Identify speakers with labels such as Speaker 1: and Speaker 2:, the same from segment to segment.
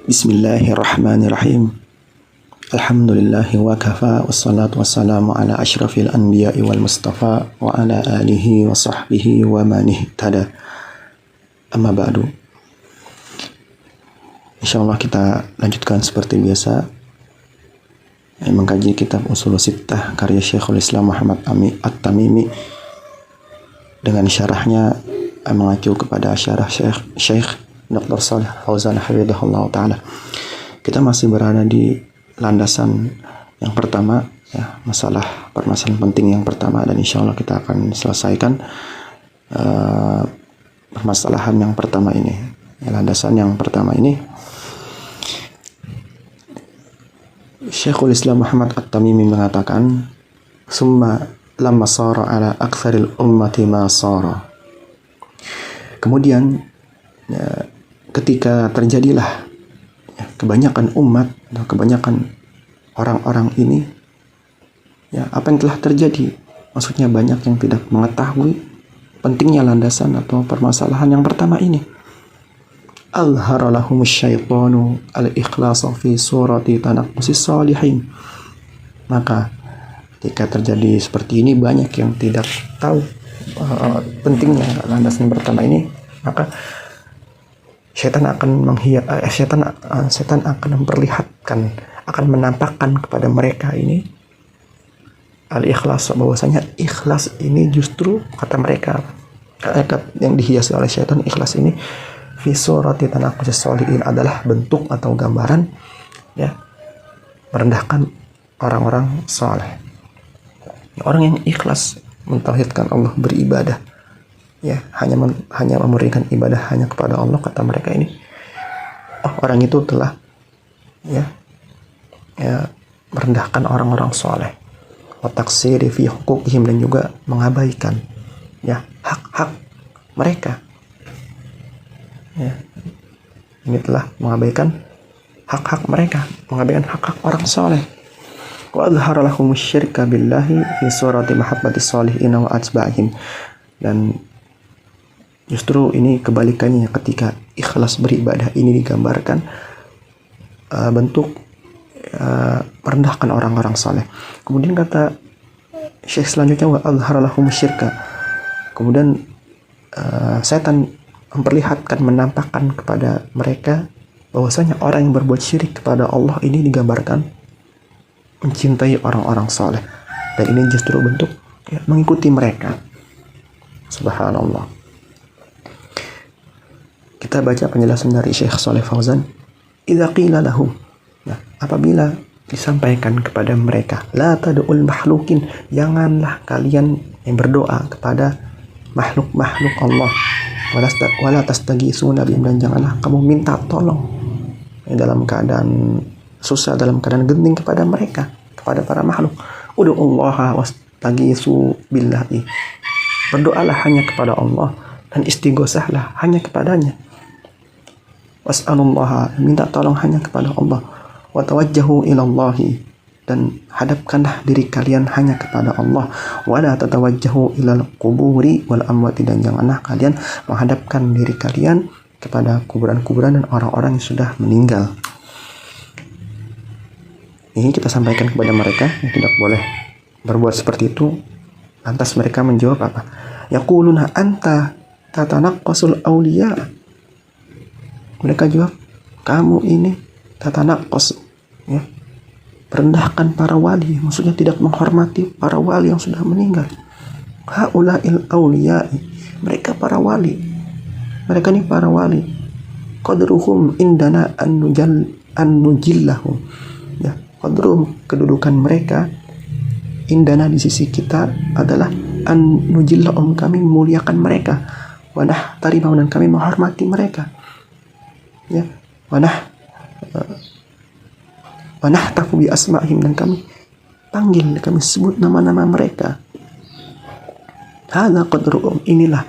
Speaker 1: Bismillahirrahmanirrahim. Alhamdulillahi wa kafa, wassalatu wassalamu ala ashrafil anbiya'i wal mustafa wa ala alihi wa sahbihi wa man ihtada. Amma ba'du. Insyaallah kita lanjutkan seperti biasa mengkaji kitab Ushul Sittah karya Syekhul Islam Muhammad At-Tamimi dengan syarahnya mengacu kepada syarah Syekh Dr. Shalih Fauzan hafizahullah ta'ala. Kita masih berada di landasan yang pertama, ya, permasalahan penting yang pertama, dan insya Allah kita akan selesaikan permasalahan yang pertama ini, ya, landasan yang pertama ini. Syekhul Islam Muhammad At-Tamimi mengatakan, summa lamma sara ala aktsaril ummati ma sara. Kemudian ya, ketika terjadilah ya, kebanyakan umat atau kebanyakan orang-orang ini, ya, apa yang telah terjadi? Maksudnya banyak yang tidak mengetahui pentingnya landasan atau permasalahan yang pertama ini. Alhara lahumus syaitanu al-ikhlasa fi surati tanaqqusis salihin. Maka ketika terjadi seperti ini, banyak yang tidak tahu pentingnya landasan pertama ini, maka setan akan setan akan memperlihatkan, akan menampakkan kepada mereka ini al-ikhlas, bahwasanya ikhlas ini justru, kata mereka, yang dihiasi oleh setan, ikhlas ini fi surati tanaqqusis sholihin adalah bentuk atau gambaran, ya, merendahkan orang-orang saleh. Orang yang ikhlas mentauhidkan Allah, beribadah, ya, hanya memberikan ibadah hanya kepada Allah, kata mereka ini, orang itu telah ya merendahkan orang-orang soleh, wa taqsiri fi huquqihim, dan juga mengabaikan ya hak-hak mereka, ya, ini telah mengabaikan hak-hak mereka, mengabaikan hak-hak orang soleh. Wa adhara lahum syirka billahi fi surati mahabbati sholihin wa atba'ihim. Dan justru ini kebalikannya, ketika ikhlas beribadah ini digambarkan bentuk merendahkan orang-orang saleh. Kemudian kata Syekh selanjutnya, wa azhara lahum syirka. Kemudian setan memperlihatkan, menampakkan kepada mereka bahwasanya orang yang berbuat syirik kepada Allah ini digambarkan mencintai orang-orang saleh, dan ini justru bentuk ya, mengikuti mereka. Subhanallah. Kita baca penjelasan dari Syekh Shalih Fauzan. Idza qila lahum, nah, apabila disampaikan kepada mereka, la tad'ul makhlukin, janganlah kalian yang berdoa kepada makhluk-makhluk Allah, wala tastaghitsuna bihim, dan janganlah kamu minta tolong dalam keadaan susah, dalam keadaan genting kepada mereka, kepada para makhluk. Ud'ullaha wastaghitsu billahi, berdoalah hanya kepada Allah dan istighosahlah hanya kepadanya. Was'alullaha, minta tolong hanya kepada Allah. Wa tawajjahu ilallahi, dan hadapkanlah diri kalian hanya kepada Allah. Wa la tatawajjahu ilal quburi wal amwati, dan janganlah kalian menghadapkan diri kalian kepada kuburan-kuburan dan orang-orang yang sudah meninggal. Ini kita sampaikan kepada mereka yang tidak boleh berbuat seperti itu. Lantas mereka menjawab apa? Yaquluna anta tatanaqqasul awliya. Mereka jawab, kamu ini tatanaqqas, ya, merendahkan para wali, maksudnya tidak menghormati para wali yang sudah meninggal. Haula'il awliya, mereka para wali, mereka ini para wali. Qadruhum indana an nujillahum, ya, qadruhum, kedudukan mereka, indana, di sisi kita, adalah an nujillahum, kami memuliakan mereka, wanah tarimah, dan kami menghormati mereka, ya, wanah tafu bi asma'ihim, dan kami panggil, kami sebut nama-nama mereka. Hadza qadruhum, inilah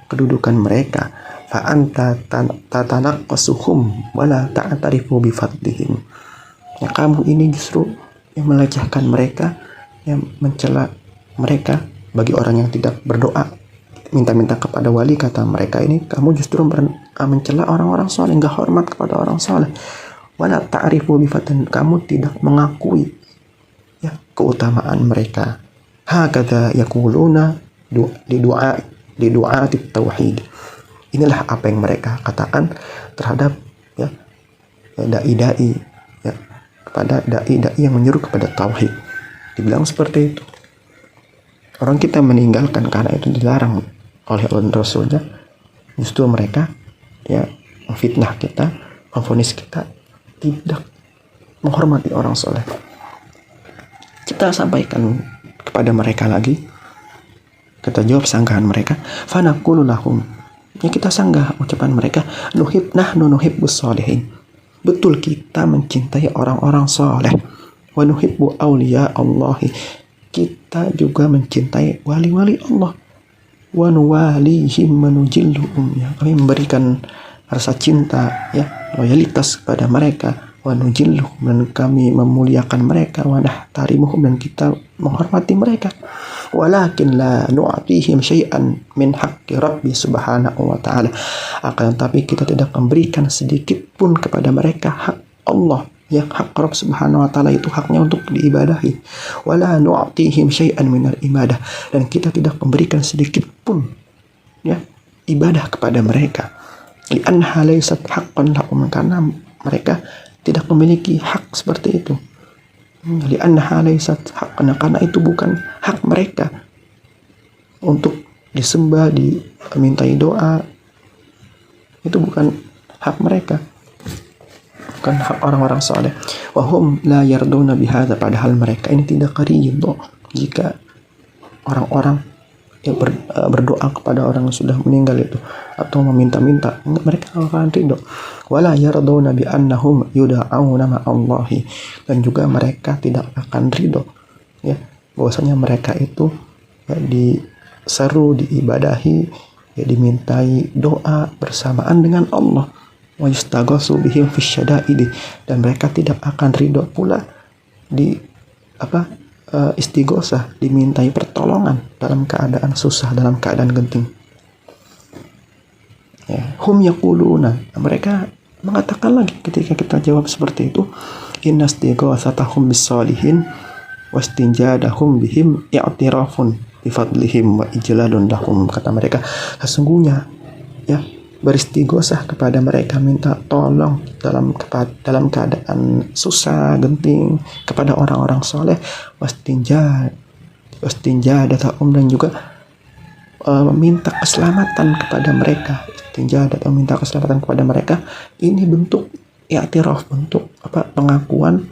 Speaker 1: kedudukan mereka. Fa anta tatanaqqasuhum wala ta'tarifu bi fadlihim, ya, kamu ini justru yang melecehkan mereka, yang mencela mereka. Bagi orang yang tidak berdoa, minta-minta kepada wali, kata mereka ini, kamu justru mencela orang-orang soleh, enggak hormat kepada orang soleh. wala ta'rifu bifatan, kamu tidak mengakui ya keutamaan mereka. Hakadha yaquluna di du'ati tauhid. Inilah apa yang mereka katakan terhadap ya dai-dai ya, kepada dai-dai yang menyeru kepada tauhid. Dibilang seperti itu. Orang kita meninggalkan karena itu dilarang oleh Allah dan Rasulnya, justru mereka ya memfitnah kita, memvonis kita tidak menghormati orang soleh. Kita sampaikan kepada mereka lagi, kita jawab sanggahan mereka, fanaqulu lahum, ya kita sanggah ucapan mereka, nahnu nuhibbus sholihin, betul kita mencintai orang-orang soleh, wa nuhibbu awliya Allahi, kita juga mencintai wali-wali Allah, wa nuwalihim manujilluhum, ya kami memberikan rasa cinta ya loyalitas kepada mereka, wa nujilluhum, dan kami memuliakan mereka, wa nahtarimuhum, dan kita menghormati mereka, walakin la nu'atihim syai'an min haqqi rabbi subhanahu wa ta'ala, akan tapi kita tidak memberikan sedikit pun kepada mereka hak Allah, ya hak Rabb subhanahu wa ta'ala itu haknya untuk diibadahi, wala nu'atihim syai'an minal ibadah, dan kita tidak memberikan sedikit pun ya ibadah kepada mereka, li'annaha laysat haqqan lahum, karena mereka tidak memiliki hak seperti itu, li'annaha laysat haqqan, karena itu bukan hak mereka untuk disembah, dimintai doa, itu bukan hak mereka, bukan hak orang-orang saleh. Wahum la yarduna bihadza, padahal mereka ini tidak ridho jika orang-orang yang berdoa kepada orang yang sudah meninggal itu atau meminta-minta, mereka akan ridho. Wala yarduna bi annahum yud'auna ma'allahi, dan juga mereka tidak akan ridho ya bahwasanya mereka itu ya, diseru, diibadahi, ya dimintai doa bersamaan dengan Allah, wa yustaghasu bihim fisyada'idi, dan mereka tidak akan ridho pula di istighosah, dimintai pertolongan dalam keadaan susah, dalam keadaan genting. Ya, hum yaquluna, mereka mengatakan lagi ketika kita jawab seperti itu, inna istighosatahum bis-sholihin wastinjadahum bihim i'tirafun bifadlihim wa ijlalun lahum, kata mereka sesungguhnya ya beristighosah kepada mereka, minta tolong dalam keadaan susah genting kepada orang-orang soleh, wastinjadatahum, dan juga meminta keselamatan kepada mereka, istinjadat, meminta keselamatan kepada mereka, ini bentuk i'tiraf, bentuk pengakuan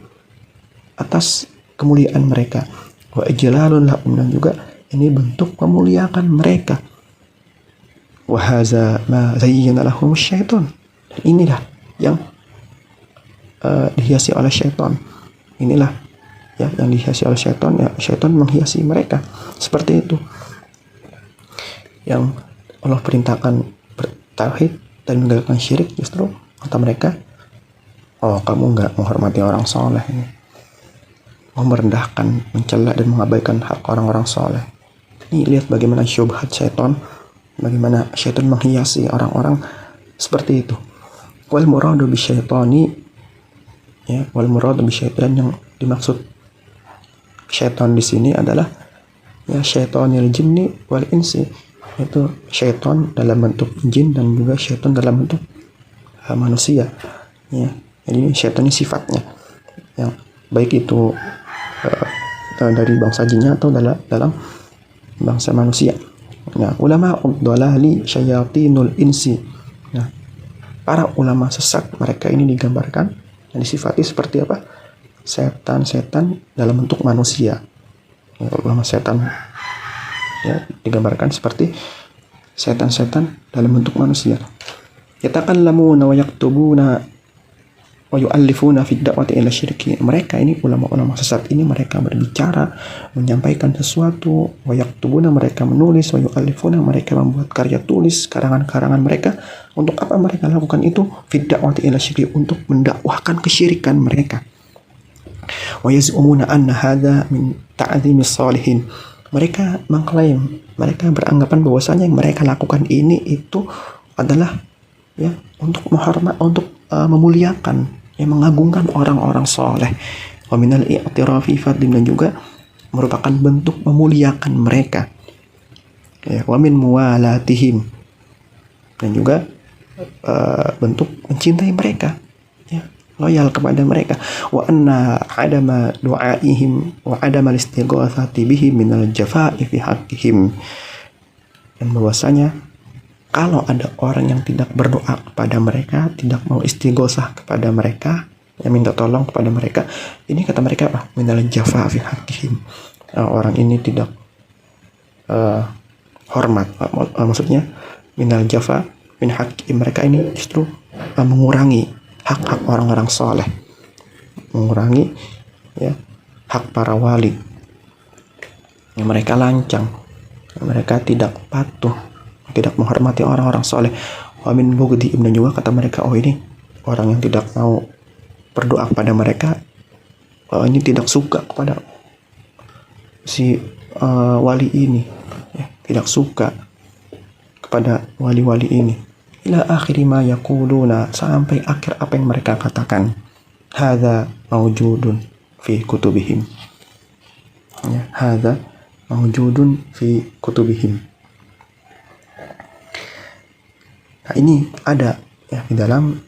Speaker 1: atas kemuliaan mereka, wa ijlalun lahum, dan juga ini bentuk memuliakan mereka. Wahaza ma zayyana lahum syaitan, dan inilah yang dihiasi oleh syaitan, inilah ya yang dihiasi oleh syaitan, ya syaitan menghiasi mereka seperti itu. Yang Allah perintahkan bertauhid dan meninggalkan syirik, justru kata mereka, oh kamu nggak menghormati orang soleh, mau merendahkan, mencela dan mengabaikan hak orang-orang soleh. Ini lihat bagaimana syubhat syaitan, bagaimana syaitan menghiasi orang-orang seperti itu. Wal muradu bisyaitani, ya, wal muradu bisyaitan, yang dimaksud syaitan di sini adalah ya syaitanil jinni wal insi, itu syaitan dalam bentuk jin dan juga syaitan dalam bentuk manusia. Ya, jadi syaitan ini sifatnya yang baik itu dari bangsa jinnya atau dalam bangsa manusia. Nah, ulama ad-dhalali syayatinul insi. Nah, para ulama sesat, mereka ini digambarkan dan disifati seperti apa? Setan-setan dalam bentuk manusia. Ya, ulama setan ya digambarkan seperti setan-setan dalam bentuk manusia. Yatakallamuna wa yaktubuna wa yu'allifuna fid da'wati ila syirki. Mereka ini ulama-ulama sesat ini, mereka berbicara, menyampaikan sesuatu, wa yaktubuna, mereka menulis, wa yu'allifuna, mereka membuat karya tulis, karangan-karangan mereka. Untuk apa mereka lakukan itu? Fid da'wati ila syirki, untuk mendakwahkan kesyirikan mereka. Wa yaz'umuna anna hadza min ta'zimis sholihin. Mereka mengklaim, mereka beranggapan bahwasanya yang mereka lakukan ini itu adalah ya untuk memuliakan yang mengagungkan orang-orang soleh. Wa minal i'tirafi fadlim, dan juga merupakan bentuk memuliakan mereka. Ya, wa min muwalatihim, dan juga bentuk mencintai mereka, ya, loyal kepada mereka. Wa anna adama du'aihim wa adama istighatsati bihim minal jafa'i fi haqqihim, dan bahwasanya kalau ada orang yang tidak berdoa kepada mereka, tidak mau istighosah kepada mereka, yang minta tolong kepada mereka, ini kata mereka apa? Minal jafa fi haqqihim, orang ini tidak hormat, maksudnya minal jafa min haqqihim, mereka ini justru mengurangi hak-hak orang-orang soleh, mengurangi, ya, hak para wali, yang mereka lancang, mereka tidak patuh, tidak menghormati orang-orang soleh. Wa min bughdihim, dan juga kata mereka, oh ini orang yang tidak mau berdoa kepada mereka, ini tidak suka kepada si wali ini, ya, tidak suka kepada wali-wali ini. Ila akhiri ma yaquluna, sampai akhir apa yang mereka katakan. Hadza mawjudun fi kutubihim, ya, hadza mawjudun fi kutubihim. Nah, ini ada, ya, di dalam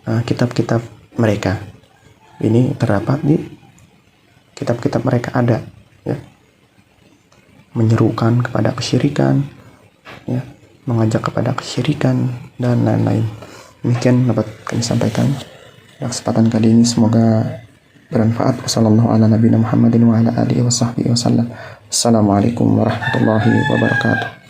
Speaker 1: kitab-kitab mereka. Ini terdapat di kitab-kitab mereka, ada, ya, menyerukan kepada kesyirikan, ya, mengajak kepada kesyirikan, dan lain-lain. Demikian dapat kami sampaikan pada kesempatan kali ini, semoga bermanfaat. Wassallallahu ala nabiyina Muhammadin wa ala alihi wa sahbihi wasallam. Assalamualaikum warahmatullahi wabarakatuh.